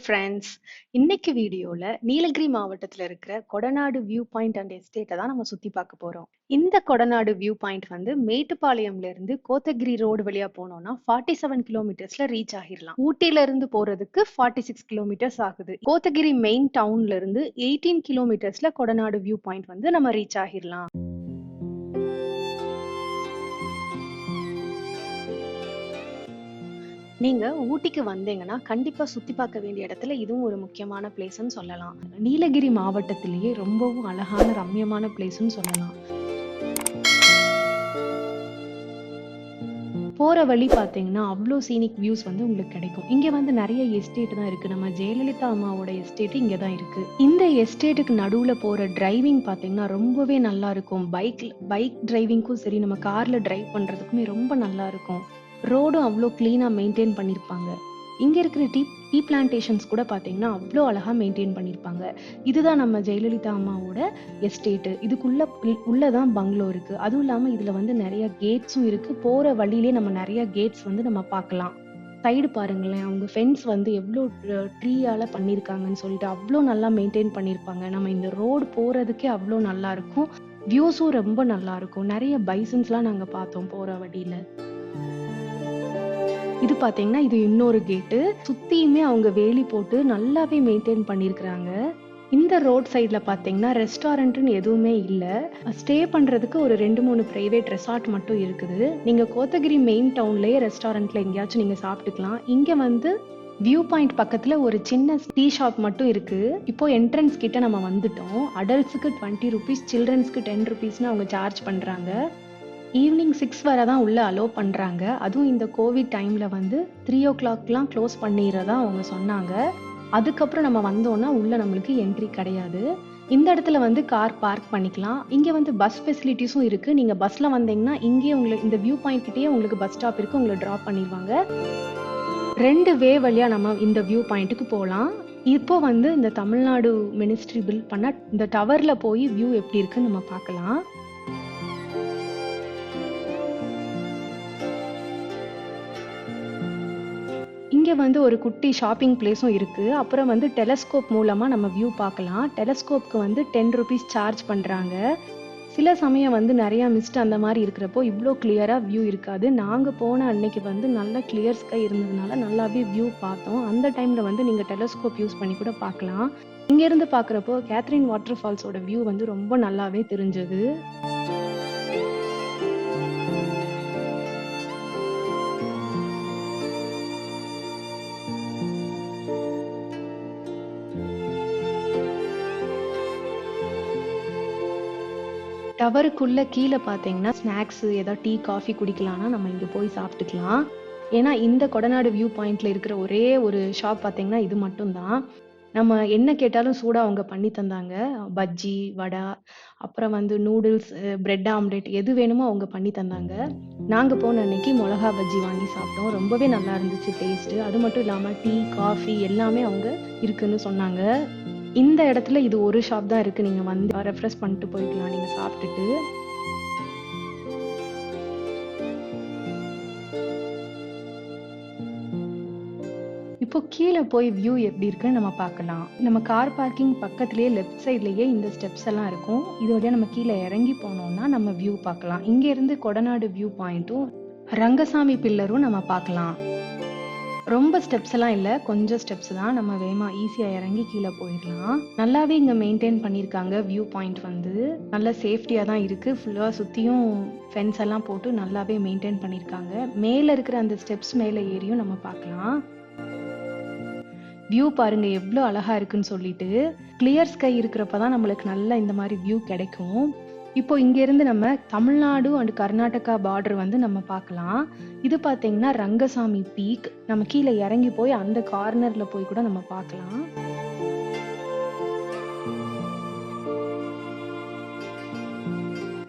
Friends. இன்னைக்கு வீடியோல நீலகிரி மாவட்டத்துல இருக்கிற கொடநாடு வியூ பாயிண்ட் அண்ட் எஸ்டேட்டை தான் நம்ம சுத்தி பார்க்க போறோம். இந்த கொடநாடு வியூ பாயிண்ட் வந்து மேட்டுப்பாளையம்ல இருந்து கோத்தகிரி ரோடு வழியா போனோம்னா 47 கிலோமீட்டர்ஸ்ல ரீச் ஆகிடலாம். ஊட்டில இருந்து போறதுக்கு 46 கிலோமீட்டர்ஸ் ஆகுது. கோத்தகிரி மெயின் டவுன்ல இருந்து 18 கிலோமீட்டர்ஸ்ல கொடநாடு வியூ பாயிண்ட் வந்து நம்ம ரீச் ஆகிடலாம். நீங்க ஊட்டிக்கு வந்தீங்கன்னா கண்டிப்பா சுத்தி பார்க்க வேண்டிய இடத்துல இதுவும் ஒரு முக்கியமான பிளேஸ்ன்னு சொல்லலாம். நீலகிரி மாவட்டத்திலேயே ரொம்பவும் அழகான ரம்யமான பிளேஸ்ன்னு சொல்லலாம். போற வழி பாத்தீங்கன்னா அவ்வளோ சீனிக் வியூஸ் வந்து உங்களுக்கு கிடைக்கும். இங்க வந்து நிறைய எஸ்டேட் தான் இருக்கு. நம்ம ஜெயலலிதா அம்மாவோட எஸ்டேட் இங்க தான் இருக்கு. இந்த எஸ்டேட்டுக்கு நடுவுல போற டிரைவிங் பாத்தீங்கன்னா ரொம்பவே நல்லா இருக்கும். பைக் டிரைவிங்க்கும் சரி, நம்ம கார்ல டிரைவ் பண்றதுக்குமே ரொம்ப நல்லா இருக்கும். ரோடும் அவ்வளோ கிளீனா மெயின்டைன் பண்ணிருப்பாங்க. இங்க இருக்கிற டீ பிளான்டேஷன்ஸ் கூட பாத்தீங்கன்னா அவ்வளோ அழகா மெயின்டைன் பண்ணிருப்பாங்க. இதுதான் நம்ம ஜெயலலிதா அம்மாவோட எஸ்டேட். உள்ளதான் பங்களோ இருக்கு. அதுவும் இல்லாம இதுல வந்து நிறைய கேட்ஸும் இருக்கு. போற வழியிலே நம்ம நிறைய கேட்ஸ் வந்து நம்ம பார்க்கலாம். சைடு பாருங்களேன், அவங்க ஃபென்ஸ் வந்து எவ்வளோ ட்ரீயால பண்ணிருக்காங்கன்னு சொல்லிட்டு அவ்வளோ நல்லா மெயின்டைன் பண்ணிருப்பாங்க. நம்ம இந்த ரோடு போறதுக்கே அவ்வளோ நல்லா இருக்கும். வியூஸும் ரொம்ப நல்லா இருக்கும். நிறைய பைசன்ஸ்லாம் நாங்க பார்த்தோம் போற வழியில. இது பாத்தீங்கன்னா இது இன்னொரு கேட்டு. சுத்தியுமே அவங்க வேலி போட்டு நல்லாவே மெயின்டைன் பண்ணிருக்காங்க. இந்த ரோட் சைட்ல பாத்தீங்கன்னா ரெஸ்டாரண்ட்னு எதுவுமே இல்ல. ஸ்டே பண்றதுக்கு ஒரு 2-3 பிரைவேட் ரெசார்ட் மட்டும் இருக்குது. நீங்க கோத்தகிரி மெயின் டவுன்லயே ரெஸ்டாரண்ட்ல எங்கேயாச்சும் நீங்க சாப்பிட்டுக்கலாம். இங்க வந்து வியூ பாயிண்ட் பக்கத்துல ஒரு சின்ன டீ ஷாப் மட்டும் இருக்கு. இப்போ என்ட்ரன்ஸ் கிட்ட நம்ம வந்துட்டோம். அடல்ட்ஸுக்கு 20 rupees, சில்ட்ரன்ஸ்க்கு 10 rupeesனு அவங்க சார்ஜ் பண்றாங்க. ஈவினிங் 6 வரை தான் உள்ள அலோ பண்றாங்க. அதுவும் இந்த கோவிட் டைம்ல வந்து 3 o'clockலாம் க்ளோஸ் பண்ணிடுறதா அவங்க சொன்னாங்க. அதுக்கப்புறம் நம்ம வந்தோம்னா உள்ள நம்மளுக்கு என்ட்ரி கிடையாது. இந்த இடத்துல வந்து கார் பார்க் பண்ணிக்கலாம். இங்க வந்து பஸ் ஃபெசிலிட்டிஸும் இருக்கு. நீங்க பஸ்ல வந்தீங்கன்னா இங்கே உங்களுக்கு இந்த வியூ பாயிண்ட் கிட்டேயே உங்களுக்கு பஸ் ஸ்டாப் இருக்கு. உங்களை டிராப் பண்ணிடுவாங்க. 2 வே வழியா நம்ம இந்த வியூ பாயிண்ட்டுக்கு போகலாம். இப்போ வந்து இந்த தமிழ்நாடு மினிஸ்ட்ரி பில்ட் பண்ண இந்த டவர்ல போய் வியூ எப்படி இருக்குன்னு நம்ம பார்க்கலாம். இங்க வந்து ஒரு குட்டி ஷாப்பிங் பிளேஸும் இருக்கு. அப்புறம் வந்து டெலஸ்கோப் மூலமா நம்ம வியூ பார்க்கலாம். டெலஸ்கோப்க்கு வந்து 10 rupees சார்ஜ் பண்றாங்க. சில சமயம் வந்து நிறைய மிஸ்ட் அந்த மாதிரி இருக்கிறப்போ இவ்வளோ கிளியரா வியூ இருக்காது. நாங்க போன அன்னைக்கு வந்து நல்ல கிளியர் ஸ்கை இருந்ததுனால நல்லாவே வியூ பார்த்தோம். அந்த டைம்ல வந்து நீங்க டெலஸ்கோப் யூஸ் பண்ணி கூட பார்க்கலாம். இங்க இருந்து பாக்குறப்போ கேத்ரின் வாட்டர் ஃபால்ஸோட வியூ வந்து ரொம்ப நல்லாவே தெரிஞ்சது. டவருக்குள்ள கீழே பார்த்தீங்கன்னா ஸ்நாக்ஸ், ஏதாவது டீ காஃபி குடிக்கலாம்னா நம்ம இங்க போய் சாப்பிட்டுக்கலாம். ஏன்னா இந்த கொடநாடு வியூ பாயிண்ட்ல இருக்கிற ஒரே ஒரு ஷாப் பார்த்தீங்கன்னா இது மட்டும்தான். நம்ம என்ன கேட்டாலும் சூடா அவங்க பண்ணி தந்தாங்க. பஜ்ஜி, வடை, அப்புறம் வந்து நூடுல்ஸ், பிரெட் ஆம்லெட் எது வேணுமோ அவங்க பண்ணி தந்தாங்க. நாங்க போன அன்னைக்கு மிளகா பஜ்ஜி வாங்கி சாப்பிட்டோம். ரொம்பவே நல்லா இருந்துச்சு டேஸ்ட். அது மட்டும் இல்லாம டீ, காஃபி எல்லாமே அவங்க இருக்குன்னு சொன்னாங்க. இந்த இடத்துல இது ஒரு ஷாப் தான் இருக்கு. நீங்க வந்து ரெஃப்ரெஷ் பண்ணிட்டு போய்க்கலாம் நீங்க சாப்பிட்டுட்டு. இப்போ கீழே போய் வியூ எப்படி இருக்குன்னு நம்ம பார்க்கலாம். நம்ம கார் பார்க்கிங் பக்கத்துலயே லெஃப்ட் சைட்லயே இந்த ஸ்டெப்ஸ் எல்லாம் இருக்கும். இது வழியா நம்ம கீழே இறங்கி போனோம்னா நம்ம வியூ பார்க்கலாம். இங்க இருந்து கொடநாடு வியூ பாயிண்ட்டும் ரங்கசாமி பில்லரும் நம்ம பார்க்கலாம். ரொம்ப ஸ்டெப்ஸ் எல்லாம் இல்ல, கொஞ்சம் ஸ்டெப்ஸ் தான். நம்ம வேகமா ஈஸியா இறங்கி கீழே போயிடலாம். நல்லாவே இங்க மெயின்டைன் பண்ணிருக்காங்க. வியூ பாயிண்ட் வந்து நல்ல சேஃப்டியா தான் இருக்கு. ஃபுல்லா சுத்தியும் ஃபென்ஸ் எல்லாம் போட்டு நல்லாவே மெயின்டைன் பண்ணிருக்காங்க. மேல இருக்கிற அந்த ஸ்டெப்ஸ் மேல ஏறியும் நம்ம பார்க்கலாம். வியூ பாருங்க எவ்வளவு அழகா இருக்குன்னு சொல்லிட்டு. கிளியர் ஸ்கை இருக்கிறப்பதான் நம்மளுக்கு நல்லா இந்த மாதிரி வியூ கிடைக்கும். இப்போ இங்க இருந்து நம்ம தமிழ்நாடு அண்ட் கர்நாடகா பார்டர் வந்து நம்ம பார்க்கலாம். இது பாத்தீங்கன்னா ரங்கசாமி பீக். நம்ம கீழே இறங்கி போய் அந்த கார்னர்ல போய் கூட நம்ம பார்க்கலாம்.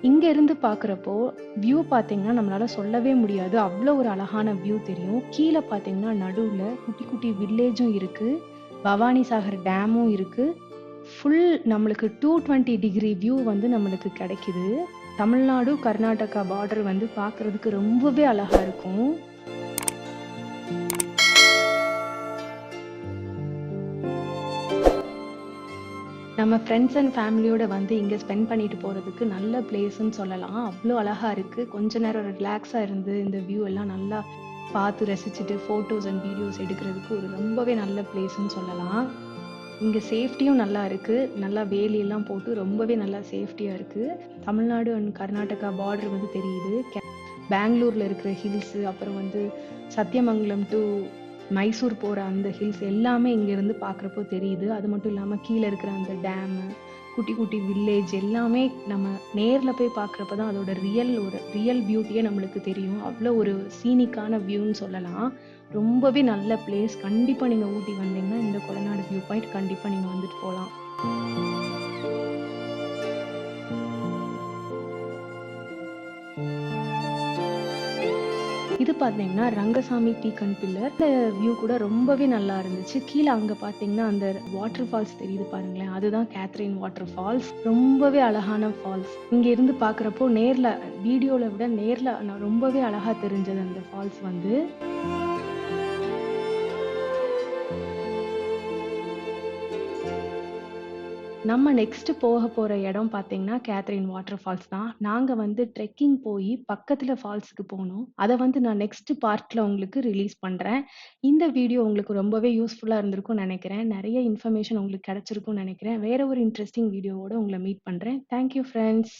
இங்க இருந்து பாக்குறப்போ வியூ பாத்தீங்கன்னா நம்மளால சொல்லவே முடியாது. அவ்வளோ ஒரு அழகான வியூ தெரியும். கீழே பாத்தீங்கன்னா நடுவுல குட்டி குட்டி வில்லேஜும் இருக்கு. பவானி சாகர் டேமும் இருக்கு. ஃபுல் நம்மளுக்கு 220 டிகிரி வியூ வந்து நம்மளுக்கு கிடைக்குது. தமிழ்நாடு கர்நாடகா பார்டர் வந்து பார்க்கிறதுக்கு ரொம்பவே அழகா இருக்கும். நம்ம ஃப்ரெண்ட்ஸ் அண்ட் ஃபேமிலியோட வந்து இங்க ஸ்பெண்ட் பண்ணிட்டு போறதுக்கு நல்ல பிளேஸ்ன்னு சொல்லலாம். அவ்ளோ அழகா இருக்கு. கொஞ்ச நேரம் ரிலாக்ஸா இருந்து இந்த வியூ எல்லாம் நல்லா பார்த்து ரசிச்சுட்டு ஃபோட்டோஸ் அண்ட் வீடியோஸ் எடுக்கிறதுக்கு ஒரு ரொம்பவே நல்ல பிளேஸ்ன்னு சொல்லலாம். இங்க சேஃப்டியும் நல்லா இருக்கு. நல்லா வேலியெல்லாம் போட்டு ரொம்பவே நல்லா சேஃப்டியா இருக்கு. தமிழ்நாடு அண்ட் கர்நாடகா பார்டர் வந்து தெரியுது. பெங்களூர்ல இருக்கிற ஹில்ஸு, அப்புறம் வந்து சத்தியமங்கலம் டு மைசூர் போற அந்த ஹில்ஸ் எல்லாமே இங்கேருந்து பார்க்குறப்போ தெரியுது. அது மட்டும் இல்லாம கீழ இருக்கிற அந்த டேமு, குட்டி குட்டி வில்லேஜ் எல்லாமே நம்ம நேர்ல போய் பார்க்குறப்ப தான் அதோட ரியல் பியூட்டியே நம்மளுக்கு தெரியும். அவ்வளோ ஒரு சீனிக்கான வியூன்னு சொல்லலாம். ரொம்பவே நல்ல பிளேஸ். கண்டிப்பா நீங்க ஊட்டி வந்தீங்கன்னா, இந்த கொடநாடு வியூ பாயிண்ட் கண்டிப்பா நீங்க வந்துட்டு போலாம். இது பார்த்தீங்கன்னா, ரங்கசாமி பீக் அண்ட் பில்லர். இந்த வியூ கூட ரொம்பவே நல்லா இருந்துச்சு. கீழ அங்க பார்த்தீங்கன்னா, அந்த வாட்டர் ஃபால்ஸ் தெரியுது பாருங்களேன். அதுதான் கேத்ரின் வாட்டர் ஃபால்ஸ். ரொம்பவே அழகான ஃபால்ஸ். இங்க இருந்து பார்க்குறப்போ வீடியோல விட நேர்ல ரொம்பவே அழகா தெரிஞ்சது அந்த ஃபால்ஸ் வந்து. நம்ம நெக்ஸ்ட் போற இடம் பார்த்தீங்கன்னா, கேத்ரின் வாட்டர் ஃபால்ஸ் தான். நாங்க வந்து ட்ரெக்கிங் போயி பக்கத்துல ஃபால்ஸ்க்கு போனோம். அத வந்து நான் நெக்ஸ்ட் பார்ட்ல உங்களுக்கு ரிலீஸ் பண்றேன். இந்த வீடியோ உங்களுக்கு ரொம்பவே யூஸ்ஃபுல்லா இருந்திருக்கும்னு நெனைக்கிறேன். நெறைய இன்ஃபர்மேஷன் உங்களுக்கு கிடைச்சிருக்கும்னு நெனைக்கிறேன். வேற ஒரு இன்ட்ரஸ்டிங் வீடியோவோட உங்கள மீட் பண்றேன். Thank you friends.